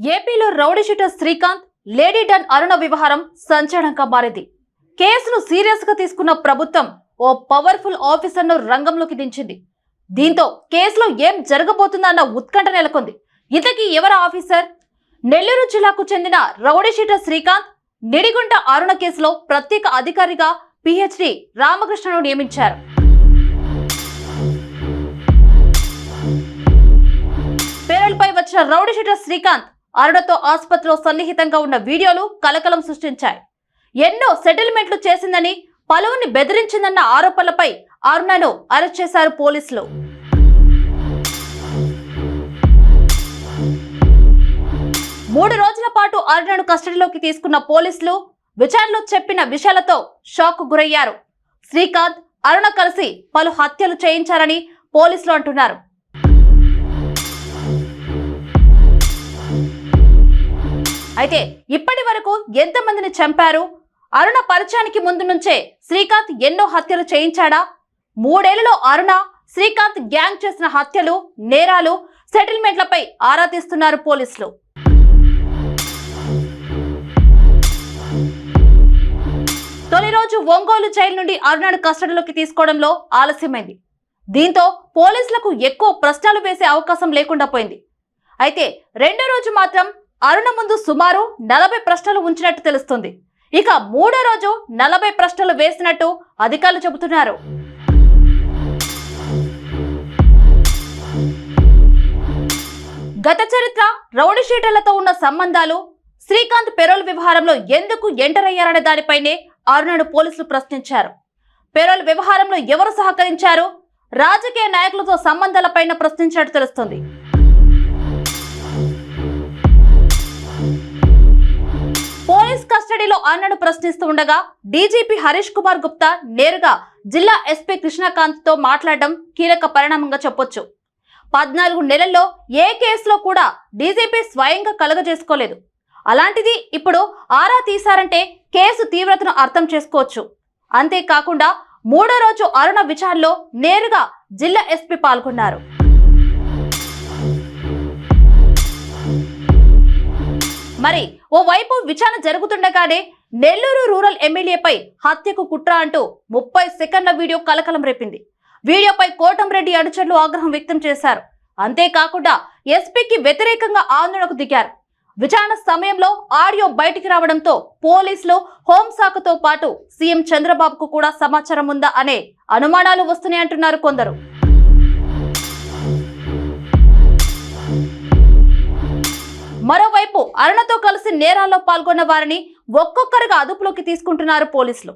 ఏపీలో rowdy sheeter Srikanth, lady don Aruna వ్యవహారం సంచలనంగా మారింది. కేసును సీరియస్ గా తీసుకున్న ప్రభుత్వం ఓ పవర్ఫుల్ ఆఫీసర్ను రంగంలోకి దించింది. దీంతో కేసులో ఏం జరగబోతుందన్న ఉత్కంఠ నెలకొంది. ఇంతకీ ఎవరు ఆఫీసర్? నెల్లూరు జిల్లాకు చెందిన రౌడీ షీటర్ శ్రీకాంత్, నిడిగుంట అరుణ కేసులో ప్రత్యేక అధికారిగా PhD రామకృష్ణను నియమించారు. పేరల్పై వచ్చిన రౌడీ షీటర్ శ్రీకాంత్, అరుణతో ఆసుపత్రిలో సన్నిహితంగా ఉన్న వీడియోలు కలకలం సృష్టించాయి. ఎన్నో సెటిల్మెంట్లు చేసిందని, పలువురిని బెదిరించిందన్న ఆరోపణలపై అరుణను అరెస్ట్ చేశారు పోలీసులు. మూడు రోజుల పాటు అరుణను కస్టడీలోకి తీసుకున్న పోలీసులు విచారణలో చెప్పిన విషయాలతో షాక్ గురయ్యారు. శ్రీకాంత్, అరుణ కలిసి పలు హత్యలు చేయించారని పోలీసులు అంటున్నారు. అయితే ఇప్పటి వరకు ఎంతమందిని చంపారు? అరుణ పరిచయానికి ముందు నుంచే శ్రీకాంత్ ఎన్నో హత్యలు చేయించాడా? 3 ఏళ్లలో అరుణ, శ్రీకాంత్ గ్యాంగ్ చేసిన హత్యలు, నేరాలు, సెటిల్మెంట్లపై ఆరా తీస్తున్నారు పోలీసులు. తొలి రోజు ఒంగోలు జైలు నుండి అరుణను కస్టడీలోకి తీసుకోవడంలో ఆలస్యమైంది. దీంతో పోలీసులకు ఎక్కువ ప్రశ్నలు వేసే అవకాశం లేకుండా పోయింది. అయితే రెండో రోజు మాత్రం అరుణ ముందు సుమారు 40 ప్రశ్నలు ఉంచినట్టు తెలుస్తుంది. ఇక మూడో రోజు 40 ప్రశ్నలు వేసినట్టు అధికారులు చెబుతున్నారు. గత చరిత్ర, రౌడీ షీటర్లతో ఉన్న సంబంధాలు, శ్రీకాంత్ పెరోల్ వ్యవహారంలో ఎందుకు ఎంటర్ అయ్యారనే దానిపైనే అరుణను పోలీసులు ప్రశ్నించారు. పెరోల్ వ్యవహారంలో ఎవరు సహకరించారు? రాజకీయ నాయకులతో సంబంధాలపైన ప్రశ్నించినట్టు తెలుస్తుంది. పోలీస్ కస్టడీలో అరుణను ప్రశ్నిస్తూ ఉండగా డీజీపీ హరీష్ కుమార్ గుప్తా నేరుగా జిల్లా SP కృష్ణకాంత్ తో మాట్లాడడం కీలక పరిణామంగా చెప్పొచ్చు. 14 నెలల్లో ఏ కేసులో కూడా డీజీపీ స్వయంగా కలుగజేసుకోలేదు. అలాంటిది ఇప్పుడు ఆరా తీశారంటే కేసు తీవ్రతను అర్థం చేసుకోవచ్చు. అంతేకాకుండా మూడో రోజు అరుణ విచారణలో నేరుగా జిల్లా SP పాల్గొన్నారు. మరి ఓవైపు విచారణ జరుగుతుండగానే నెల్లూరు రూరల్ ఎమ్మెల్యేపై హత్యకు కుట్ర అంటూ 30 సెకండ్ల వీడియో కలకలం రేపింది. వీడియోపై కోటంరెడ్డి అనుచరులు ఆగ్రహం వ్యక్తం చేశారు. అంతేకాకుండా SPకి వ్యతిరేకంగా ఆందోళనకు దిగారు. విచారణ సమయంలో ఆడియో బయటికి రావడంతో పోలీసులు, హోంశాఖతో పాటు సీఎం చంద్రబాబుకు కూడా సమాచారం ఉందా అనే అనుమానాలు వస్తున్నాయంటున్నారు కొందరు. మరోవైపు అరుణతో కలిసి నేరాల్లో పాల్గొన్న వారిని ఒక్కొక్కరుగా అదుపులోకి తీసుకుంటున్నారు పోలీసులు.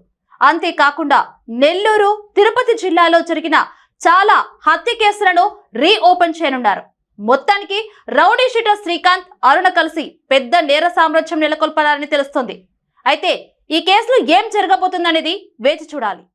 అంతేకాకుండా నెల్లూరు, తిరుపతి జిల్లాలో జరిగిన చాలా హత్య కేసులను రీఓపెన్ చేయనున్నారు. మొత్తానికి రౌడీ షీటర్ శ్రీకాంత్, అరుణ కలిసి పెద్ద నేర సామ్రాజ్యం నెలకొల్పారని తెలుస్తోంది. అయితే ఈ కేసులో ఏం జరగబోతుందనేది వేచి చూడాలి.